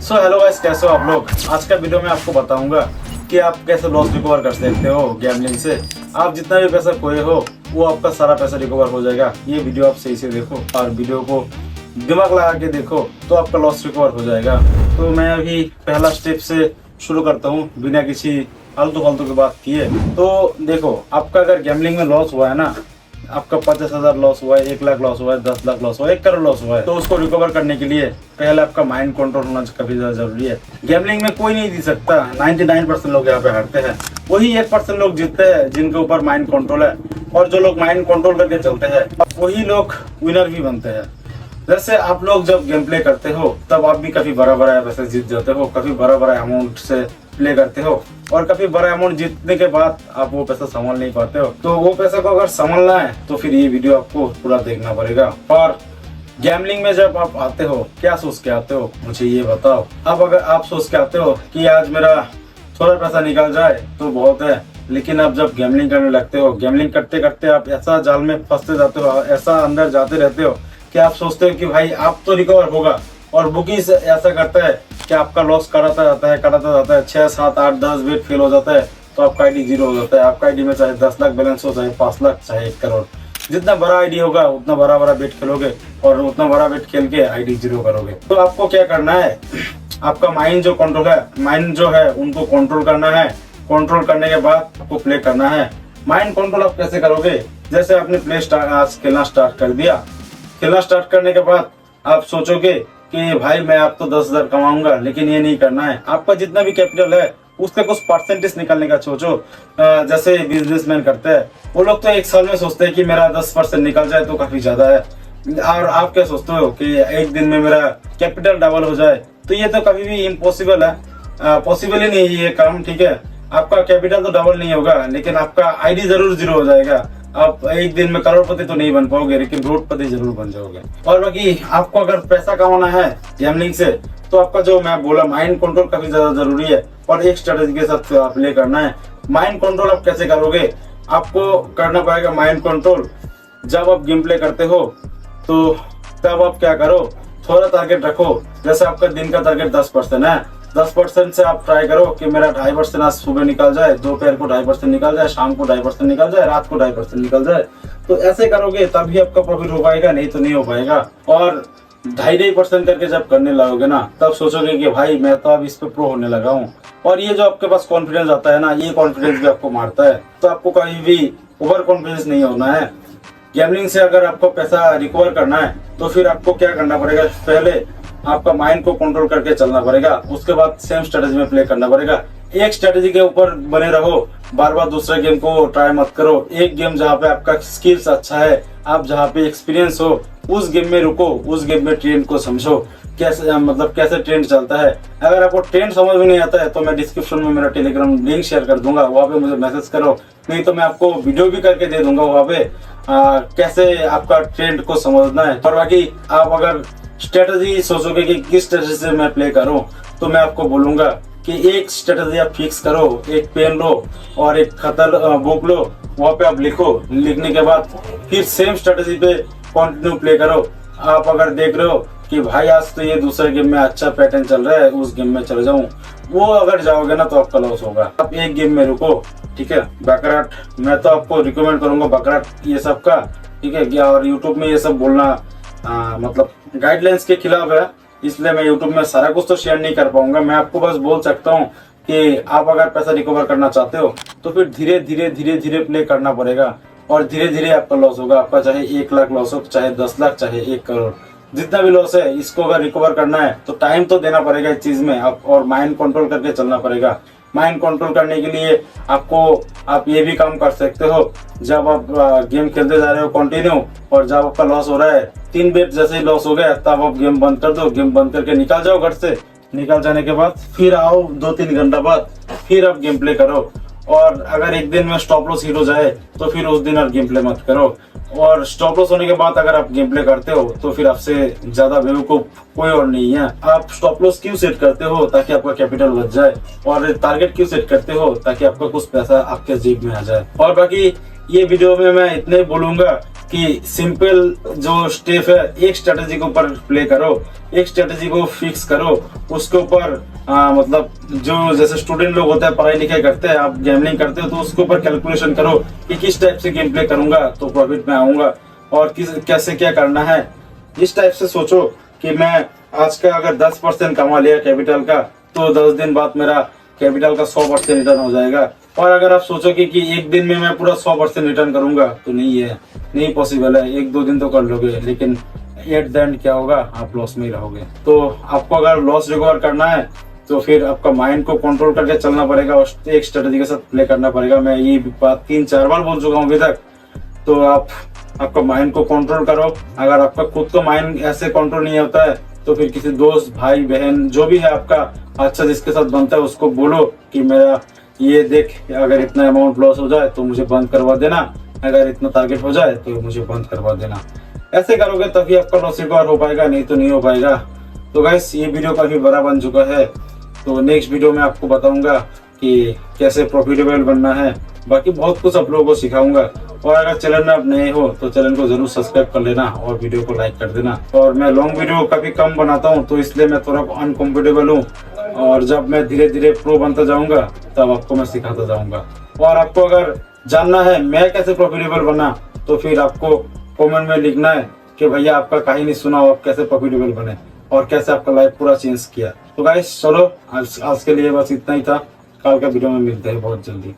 So hello guys, कैसे हो आप लोग। आज का वीडियो में आपको बताऊंगा कि आप कैसे लॉस रिकवर कर सकते हो गैम्बलिंग से। आप जितना भी पैसा खोए हो वो आपका सारा पैसा रिकवर हो जाएगा। ये वीडियो आप सही से देखो और वीडियो को दिमाग लगा के देखो तो आपका लॉस रिकवर हो जाएगा। तो मैं अभी पहला स्टेप से शुरू करता हूँ बिना किसी फालतू फालतू की बात किए। तो देखो, आपका अगर गैम्बलिंग में लॉस हुआ है ना, आपका 50,000 लॉस हुआ है, 1 लाख लॉस हुआ है, 10 लाख लॉस हुआ है, 1 करोड़ लॉस हुआ है, तो उसको रिकवर करने के लिए पहले आपका माइंड कंट्रोल होना काफी ज्यादा जरूरी है। गैम्बलिंग में कोई नहीं जीत सकता। 99% लोग यहाँ पे हारते हैं, वही 1% लोग जीतते हैं जिनके ऊपर माइंड कंट्रोल है। और जो लोग माइंड कंट्रोल करके चलते हैं वही लोग विनर भी बनते हैं। जैसे आप लोग जब गेम प्ले करते हो तब आप भी काफी बड़ा बड़ा पैसे जीत जाते हो, काफी बड़ा बड़ा अमाउंट से प्ले करते हो, और काफी बड़ा अमाउंट जीतने के बाद आप वो पैसा संभाल नहीं पाते हो। तो वो पैसा को अगर संभालना है तो फिर ये वीडियो आपको पूरा देखना पड़ेगा। और गैम्बलिंग में जब आप आते हो, क्या सोच के आते हो मुझे ये बताओ। अब अगर आप सोच के आते हो कि आज मेरा थोड़ा पैसा निकल जाए तो बहुत है, लेकिन अब जब गैम्बलिंग करने लगते हो, गैम्बलिंग करते करते आप ऐसा जाल में फंसते जाते हो, ऐसा अंदर जाते रहते हो कि आप सोचते हो कि भाई आप तो रिकवर होगा, और बुकीज ऐसा करता है कि आपका लॉस कराता जाता है 6, 7, 8, 10 बेट फेल हो जाता है तो आपका आईडी जीरो हो जाता है। आपका आईडी में चाहे 10 लाख बैलेंस हो, चाहे 5 लाख, चाहे 1 करोड़, जितना बड़ा आईडी होगा उतना बड़ा बड़ा बेट खेलोगे और उतना बड़ा बेट खेल के आईडी जीरो करोगे। तो आपको क्या करना है, आपका माइंड जो कंट्रोल है, माइंड जो है उनको कंट्रोल करना है। कंट्रोल करने के बाद आपको प्ले करना है। माइंड कंट्रोल आप कैसे करोगे, जैसे आपने प्ले आज खेलना स्टार्ट कर दिया। खेलना स्टार्ट करने के बाद आप सोचोगे कि भाई मैं आप तो 10,000 कमाऊंगा, लेकिन ये नहीं करना है। आपका जितना भी कैपिटल है उसका कुछ परसेंटेज निकालने का सोचो। जैसे बिजनेसमैन करते हैं, वो लोग तो 1 साल में सोचते हैं कि मेरा 10% निकल जाए तो काफी ज्यादा है। और आप क्या सोचते हो कि एक दिन में मेरा कैपिटल डबल हो जाए, तो ये तो कभी भी इम्पॉसिबल है, पॉसिबल ही नहीं है ये काम। ठीक है, आपका कैपिटल तो डबल नहीं होगा, लेकिन आपका आईडी जरूर जीरो हो जाएगा। आप एक दिन में करोड़पति तो नहीं बन पाओगे, लेकिन करोड़पति जरूर बन जाओगे। और बाकी आपको अगर पैसा कमाना है गैम्बलिंग से, तो आपका जो मैं बोला माइंड कंट्रोल काफी ज्यादा जरूरी है, और एक स्ट्रेटेजी के साथ प्ले करना है। माइंड कंट्रोल आप कैसे करोगे, आपको करना पड़ेगा माइंड कंट्रोल। जब आप गेम प्ले करते हो तो तब आप क्या करो, थोड़ा टारगेट रखो। जैसे आपका दिन का टारगेट 10% है, 10% से आप ट्राई करो कि मेरा 2.5% आज सुबह निकल जाए, दोपहर को 2.5% निकल जाए, शाम को 2.5% निकल जाए, रात को 2.5% निकल जाए। तो ऐसे करोगे तभी आपका प्रॉफिट हो पाएगा, नहीं तो नहीं हो पाएगा। और 2.5% करके जब करने लगोगे ना, तब सोचोगे कि भाई मैं तो अब इस पे प्रो होने लगा हूँ। और ये जो आपके पास कॉन्फिडेंस आता है ना, ये कॉन्फिडेंस भी आपको मारता है। तो आपको कभी भी ओवर कॉन्फिडेंस नहीं होना है। गैम्बलिंग से अगर आपको पैसा रिकवर करना है तो फिर आपको क्या करना पड़ेगा, पहले आपका माइंड को कंट्रोल करके चलना पड़ेगा, उसके बाद सेम स्ट्रेटेजी में प्ले करना पड़ेगा। एक स्ट्रेटेजी के ऊपर बने रहो, बार बार दूसरे गेम को ट्राई मत करो। एक गेम जहाँ पे आपका स्किल्स अच्छा है, आप जहाँ पे एक्सपीरियंस हो, उस गेम में रुको, उस गेम में ट्रेंड को समझो, कैसे मतलब कैसे ट्रेंड चलता है। अगर आपको ट्रेंड समझ में नहीं आता है तो मैं डिस्क्रिप्शन में मेरा टेलीग्राम लिंक शेयर कर दूंगा, वहाँ पे मुझे मैसेज करो, नहीं तो मैं आपको वीडियो भी करके दे दूंगा वहाँ पे कैसे आपका ट्रेंड को समझना है। और बाकी आप अगर स्ट्रेटेजी सोचोगे कि किस स्ट्रेटेजी से मैं प्ले करूं, तो मैं आपको बोलूंगा कि एक स्ट्रेटेजी आप फिक्स करो, एक पेन लो और एक खतर बुक लो, वहाँ पे आप लिखो। लिखने के बाद फिर सेम स्ट्रेटेजी पे कंटिन्यू प्ले करो। आप अगर देख रहे हो कि भाई आज तो ये दूसरे गेम में अच्छा पैटर्न चल रहा है, उस गेम में चले जाऊं, वो अगर जाओगे ना तो आपका लॉस होगा। आप एक गेम में रुको, ठीक है। बैकराट मैं तो आपको रिकमेंड करूंगा, बैकराट ये सब का, ठीक है। और यूट्यूब में ये सब बोलना मतलब गाइडलाइंस के खिलाफ है, इसलिए मैं यूट्यूब में सारा कुछ तो शेयर नहीं कर पाऊंगा। मैं आपको बस बोल सकता हूँ कि आप अगर पैसा रिकवर करना चाहते हो तो फिर धीरे धीरे प्ले करना पड़ेगा, और धीरे धीरे आपका लॉस होगा। आपका चाहे 1 लाख लॉस हो, चाहे 10 लाख, चाहे 1 करोड़, जितना भी लॉस है, इसको अगर रिकवर करना है तो टाइम तो देना पड़ेगा इस चीज में, और माइंड कंट्रोल करके चलना पड़ेगा। माइंड कंट्रोल करने के लिए आप ये भी काम कर सकते हो, जब आप गेम खेलते जा रहे हो कंटिन्यू, और जब आपका लॉस हो रहा है, 3 बेट जैसे ही लॉस हो गया तब आप गेम बंद कर दो। गेम बंद करके निकल जाओ घर से। निकल जाने के बाद फिर आओ 2-3 घंटा बाद, फिर आप गेम प्ले करो। और अगर एक दिन में स्टॉप लॉस हिट हो जाए तो फिर उस दिन आप गेम प्ले मत करो। और स्टॉप लॉस होने के बाद अगर आप गेम प्ले करते हो तो फिर आपसे ज्यादा बेवकूफ कोई और नहीं है। आप स्टॉप लॉस क्यों सेट करते हो, ताकि आपका कैपिटल बच जाए। और टारगेट क्यों सेट करते हो, ताकि आपका कुछ पैसा आपके जेब में आ जाए। और बाकी ये वीडियो में मैं इतने बोलूंगा कि सिंपल जो स्टेप है, एक स्ट्रेटेजी के ऊपर प्ले करो, एक स्ट्रेटेजी को फिक्स करो, उसके ऊपर मतलब जो जैसे स्टूडेंट लोग होते हैं, पढ़ाई लिखाई करते हैं, आप गैमलिंग करते हो, तो उसके ऊपर कैलकुलेशन करो कि किस टाइप से गेम प्ले करूंगा तो प्रॉफिट में आऊंगा और किस कैसे क्या करना है। इस टाइप से सोचो कि मैं आज का अगर 10% कमा लिया कैपिटल का, तो 10 दिन बाद मेरा कैपिटल का 100% रिटर्न हो जाएगा। और अगर आप सोचोगे कि एक दिन में मैं पूरा 100% रिटर्न करूंगा, तो नहीं है, नहीं पॉसिबल है। 1-2 दिन तो कर लोगे, लेकिन एट द एंड क्या होगा, आप लॉस में ही रहोगे। तो आपको अगर लॉस रिकवर करना है तो फिर आपका माइंड को कंट्रोल करके चलना पड़ेगा और एक स्ट्रेटेजी के साथ प्ले करना पड़ेगा। मैं ये बात 3-4 बार बोल चुका हूँ अभी तक। तो आपका माइंड को कंट्रोल करो। अगर आपका खुद का माइंड ऐसे कंट्रोल नहीं होता है, तो फिर किसी दोस्त, भाई, बहन, जो भी है आपका अच्छा जिसके साथ बनता है, उसको बोलो कि मेरा ये देख, अगर इतना अमाउंट लॉस हो जाए तो मुझे बंद करवा देना, अगर इतना टारगेट हो जाए तो मुझे बंद करवा देना। ऐसे करोगे तभी आपका लॉस रिकवर हो पाएगा, नहीं तो नहीं हो पाएगा। तो गाइस, ये वीडियो काफी बड़ा बन चुका है, तो नेक्स्ट वीडियो में आपको बताऊंगा कि कैसे प्रॉफिटेबल बनना है। बाकी बहुत कुछ आप लोगों को सिखाऊंगा। और अगर चैनल में आप नए हो तो चैनल को जरूर सब्सक्राइब कर लेना और वीडियो को लाइक कर देना। और मैं लॉन्ग वीडियो काफी कम बनाता हूँ, तो इसलिए मैं थोड़ा अनकंफर्टेबल हूँ। और जब मैं धीरे धीरे प्रो बनता जाऊंगा, तब आपको मैं सिखाता जाऊंगा। और आपको अगर जानना है मैं कैसे प्रॉफिटेबल बना, तो फिर आपको कमेंट में लिखना है कि भैया आपका कहानी सुनाओ, आप कैसे प्रॉफिटेबल बने और कैसे आपका लाइफ पूरा चेंज किया। तो गाइस, चलो आज के लिए बस इतना ही था। कल का वीडियो में मिलते हैं बहुत जल्दी।